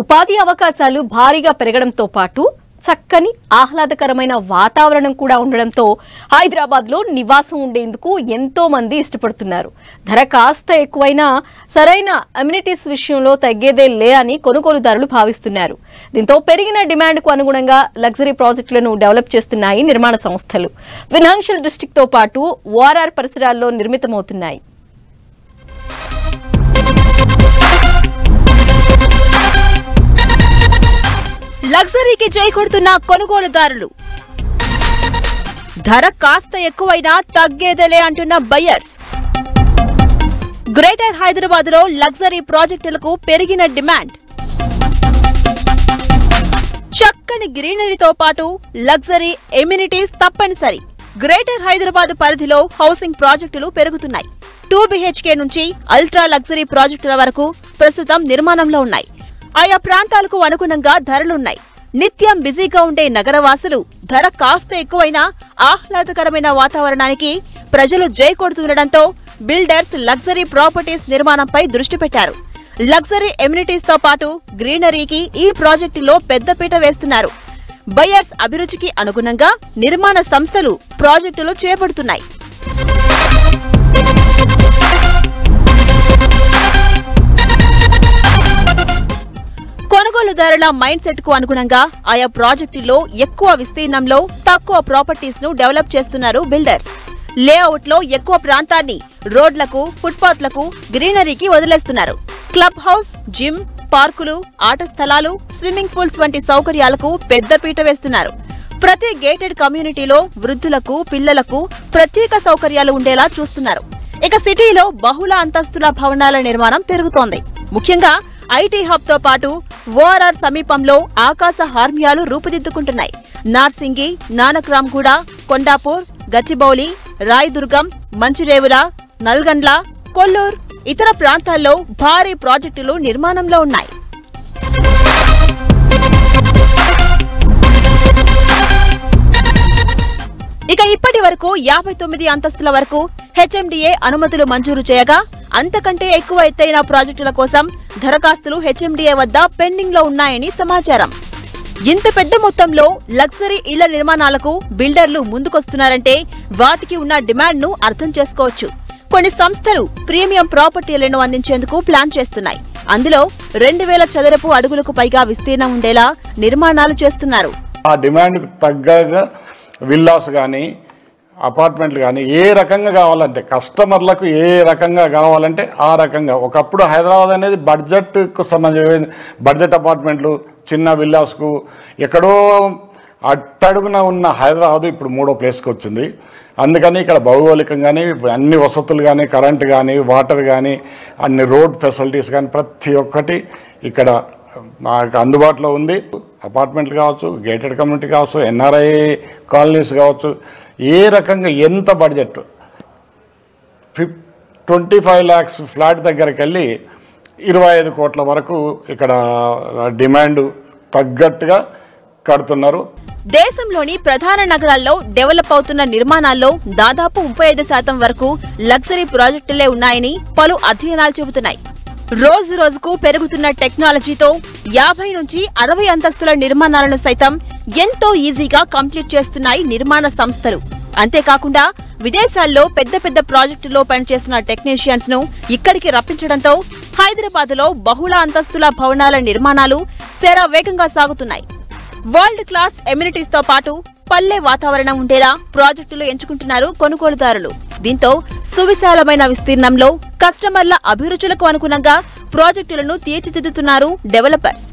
ఉపాధి అవకాశాలు భారీగా పెరగడంతో పాటు చక్కని ఆహ్లాదకరమైన వాతావరణం కూడా ఉండడంతో హైదరాబాద్లో నివాసం ఉండేందుకు ఎంతో మంది ఇష్టపడుతున్నారు. ధర కాస్త ఎక్కువైనా సరైన అమ్యూనిటీస్ విషయంలో తగ్గేదే లే అని కొనుగోలుదారులు భావిస్తున్నారు. దీంతో పెరిగిన డిమాండ్కు అనుగుణంగా లగ్జరీ ప్రాజెక్టులను డెవలప్ చేస్తున్నాయి నిర్మాణ సంస్థలు. ఫైనాన్షియల్ డిస్ట్రిక్ట్తో పాటు ఓఆర్ఆర్ పరిసరాల్లో నిర్మితమవుతున్నాయి. లగ్జరీకి జై కొడుతున్న కొనుగోలుదారులు, ధర కాస్త ఎక్కువైనా తగ్గేదేలే అంటున్న బయర్స్. గ్రేటర్ హైదరాబాద్ లో లగ్జరీ ప్రాజెక్టులకు పెరిగిన డిమాండ్. చక్కని గ్రీనరీతో పాటు లగ్జరీ ఎమ్యూనిటీస్ తప్పనిసరి. గ్రేటర్ హైదరాబాద్ పరిధిలో హౌసింగ్ ప్రాజెక్టులు పెరుగుతున్నాయి. 2 BHK నుంచి అల్ట్రా లగ్జరీ ప్రాజెక్టుల వరకు ప్రస్తుతం నిర్మాణంలో ఉన్నాయి. ఆయా ప్రాంతాలకు అనుగుణంగా ధరలున్నాయి. నిత్యం బిజీగా ఉండే నగరవాసులు ధర కాస్త ఎక్కువైనా ఆహ్లాదకరమైన వాతావరణానికి ప్రజలు జై కొడుతుండటంతో బిల్డర్స్ లగ్జరీ ప్రాపర్టీస్ నిర్మాణంపై దృష్టి పెట్టారు. లగ్జరీ ఎమ్యూనిటీస్ తో పాటు గ్రీనరీకి ఈ ప్రాజెక్టులో పెద్దపీట వేస్తున్నారు. బయర్స్ అభిరుచికి అనుగుణంగా నిర్మాణ సంస్థలు ప్రాజెక్టులు చేపడుతున్నాయి. కొనుగోలుదారుల మైండ్ సెట్ కు అనుగుణంగా ఆయా ప్రాజెక్టుల్లో ఎక్కువ విస్తీర్ణంలో తక్కువ ప్రాపర్టీస్ ను డెవలప్ చేస్తున్నారు బిల్డర్స్. లేఅవుట్ లో ఎక్కువ ప్రాంతాన్ని రోడ్లకు, ఫుట్పాత్లకు, గ్రీనరీకి వదిలేస్తున్నారు. క్లబ్ హౌస్, జిమ్, పార్కులు, ఆట స్థలాలు, స్విమ్మింగ్ పూల్స్ వంటి సౌకర్యాలకు పెద్దపీట వేస్తున్నారు. ప్రతి గేటెడ్ కమ్యూనిటీలో వృద్ధులకు, పిల్లలకు ప్రత్యేక సౌకర్యాలు ఉండేలా చూస్తున్నారు. ఇక సిటీలో బహుళ అంతస్తుల భవనాల నిర్మాణం పెరుగుతోంది. ముఖ్యంగా ఐటీ హబ్ తో పాటు ఓఆర్ఆర్ సమీపంలో ఆకాశ హార్మ్యాలు రూపుదిద్దుకుంటున్నాయి. నార్సింగి, నానక్రామ్గూడ, కొండాపూర్, గచ్చిబౌలి, రాయదుర్గం, మంచిరేవుల, నల్గండ్ల, కొల్లూర్, ఇతర ప్రాంతాల్లో భారీ ప్రాజెక్టులు నిర్మాణంలో ఉన్నాయి. ఇక ఇప్పటి వరకు 59 అంతస్తుల వరకు హెచ్ఎండిఏ అనుమతులు మంజూరు చేయగా అంతకంటే ఎక్కువ ఎత్తైన ప్రాజెక్టుల కోసం దరఖాస్తులు హెచ్ఎండిఏ వద్ద పెండింగ్ లో ఉన్నాయని సమాచారం. ఇంత పెద్ద మొత్తంలో లగ్జరీ ఇళ్ల నిర్మాణాలకు బిల్డర్లు ముందుకొస్తున్నారంటే వాటికి ఉన్న డిమాండ్ ను అర్థం చేసుకోవచ్చు. కొన్ని సంస్థలు ప్రీమియం ప్రాపర్టీలను అందించేందుకు ప్లాన్ చేస్తున్నాయి. అందులో 2000 చదరపు అడుగులకు పైగా విస్తీర్ణం ఉండేలా నిర్మాణాలు చేస్తున్నారు. ఆ డిమాండ్ తగ్గగా విల్లాస్ కానీ, అపార్ట్మెంట్లు కానీ ఏ రకంగా కావాలంటే కస్టమర్లకు ఏ రకంగా కావాలంటే ఆ రకంగా. ఒకప్పుడు హైదరాబాద్ అనేది బడ్జెట్కు సంబంధించిన బడ్జెట్ అపార్ట్మెంట్లు, చిన్న విల్లాస్కు ఎక్కడో అట్టడుగున ఉన్న హైదరాబాద్ ఇప్పుడు 3వ ప్లేస్కి వచ్చింది. అందుకని ఇక్కడ భౌగోళికంగానే అన్ని వసతులు కానీ, కరెంటు కానీ, వాటర్ కానీ, అన్ని రోడ్ ఫెసిలిటీస్ కానీ ప్రతి ఒక్కటి ఇక్కడ మాకు అందుబాటులో ఉంది. అపార్ట్మెంట్లు కావచ్చు, గేటెడ్ కమ్యూనిటీ కావచ్చు, ఎన్ఆర్ఐ కాలనీస్ కావచ్చు, ఏ రకంగా ఎంత బడ్జెట్ 25 lakhs ఫ్లాట్ దగ్గరికి వెళ్ళి 25 కోట్ల వరకు ఇక్కడ డిమాండ్ తగ్గట్టుగా కడుతున్నారు. దేశంలోని ప్రధాన నగరాల్లో డెవలప్ అవుతున్న నిర్మాణాల్లో దాదాపు 35% వరకు లగ్జరీ ప్రాజెక్టులే ఉన్నాయని పలు అధ్యయనాలు చెబుతున్నాయి. రోజు రోజుకు పెరుగుతున్న టెక్నాలజీతో 50 నుంచి 60 అంతస్తుల నిర్మాణాలను సైతం ఎంతో ఈజీగా కంప్లీట్ చేస్తున్నాయి నిర్మాణ సంస్థలు. అంతేకాకుండా విదేశాల్లో పెద్ద పెద్ద ప్రాజెక్టుల్లో పనిచేస్తున్న టెక్నీషియన్స్ ను ఇక్కడికి రప్పించడంతో హైదరాబాద్ లో బహుళ అంతస్తుల భవనాల నిర్మాణాలు శరవేగంగా సాగుతున్నాయి. వరల్డ్ క్లాస్ ఎమ్యూనిటీస్ తో పాటు పల్లె వాతావరణం ఉండేలా ప్రాజెక్టులు ఎంచుకుంటున్నారు కొనుగోలుదారులు. దీంతో సువిశాలమైన విస్తీర్ణంలో కస్టమర్ల అభిరుచులకు అనుగుణంగా ప్రాజెక్టులను తీర్చిదిద్దుతున్నారు డెవలపర్స్.